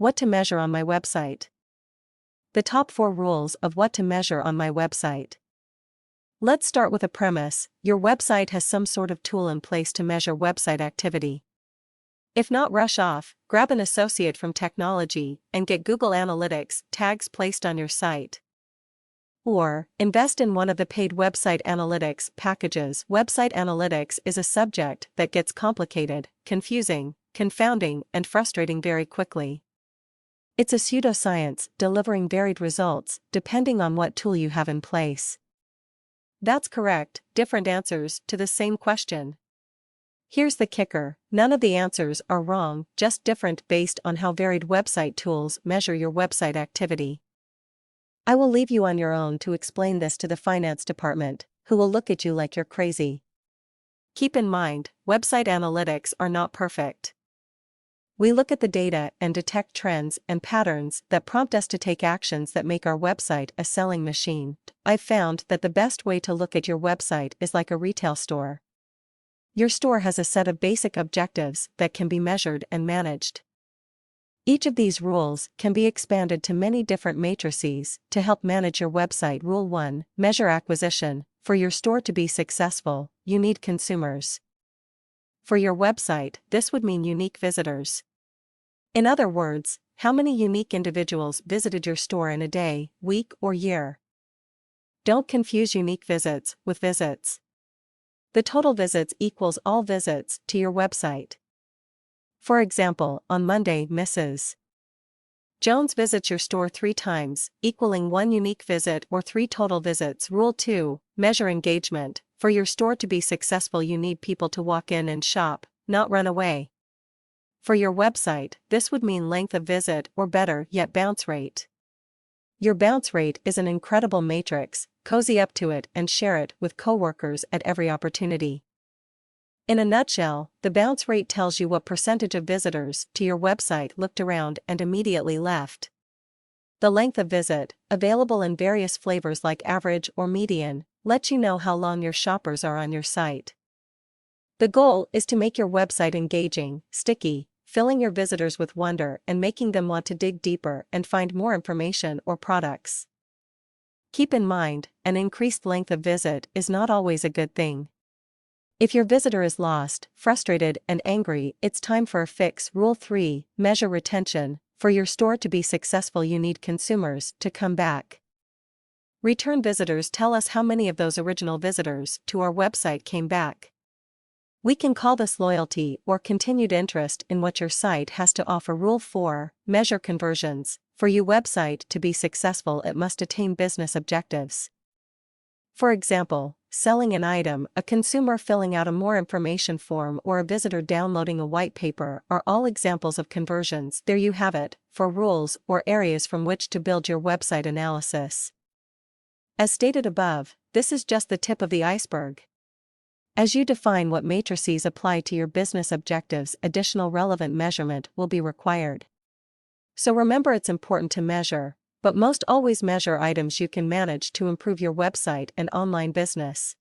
What to measure on my website. The top 4 rules of what to measure on my website. Let's start with a premise: your website has some sort of tool in place to measure website activity. If not, rush off, grab an associate from technology, and get Google Analytics tags placed on your site. Or, invest in one of the paid website analytics packages. Website analytics is a subject that gets complicated, confusing, confounding, and frustrating very quickly. It's a pseudoscience, delivering varied results, depending on what tool you have in place. That's correct, different answers to the same question. Here's the kicker: none of the answers are wrong, just different based on how varied website tools measure your website activity. I will leave you on your own to explain this to the finance department, who will look at you like you're crazy. Keep in mind, website analytics are not perfect. We look at the data and detect trends and patterns that prompt us to take actions that make our website a selling machine. I've found that the best way to look at your website is like a retail store. Your store has a set of basic objectives that can be measured and managed. Each of these rules can be expanded to many different matrices to help manage your website. Rule 1: Measure acquisition. For your store to be successful, you need consumers. For your website, this would mean unique visitors. In other words, how many unique individuals visited your store in a day, week, or year. Don't confuse unique visits with visits. The total visits equals all visits to your website. For example, on Monday, Mrs. Jones visits your store 3 times, equaling 1 unique visit or 3 total visits. Rule 2: Measure engagement. For your store to be successful, you need people to walk in and shop, not run away. For your website, this would mean length of visit, or better yet, bounce rate. Your bounce rate is an incredible matrix. Cozy up to it and share it with coworkers at every opportunity. In a nutshell, the bounce rate tells you what percentage of visitors to your website looked around and immediately left. The length of visit, available in various flavors like average or median, lets you know how long your shoppers are on your site. The goal is to make your website engaging, sticky, filling your visitors with wonder and making them want to dig deeper and find more information or products. Keep in mind, an increased length of visit is not always a good thing. If your visitor is lost, frustrated, and angry, it's time for a fix. Rule 3: Measure retention. For your store to be successful, you need consumers to come back. Return visitors tell us how many of those original visitors to our website came back. We can call this loyalty or continued interest in what your site has to offer. Rule 4: Measure conversions. For your website to be successful, it must attain business objectives. For example, selling an item, a consumer filling out a more information form, or a visitor downloading a white paper are all examples of conversions. There you have it, 4 rules or areas from which to build your website analysis. As stated above, this is just the tip of the iceberg. As you define what matrices apply to your business objectives, additional relevant measurement will be required. So remember, it's important to measure, but most always measure items you can manage to improve your website and online business.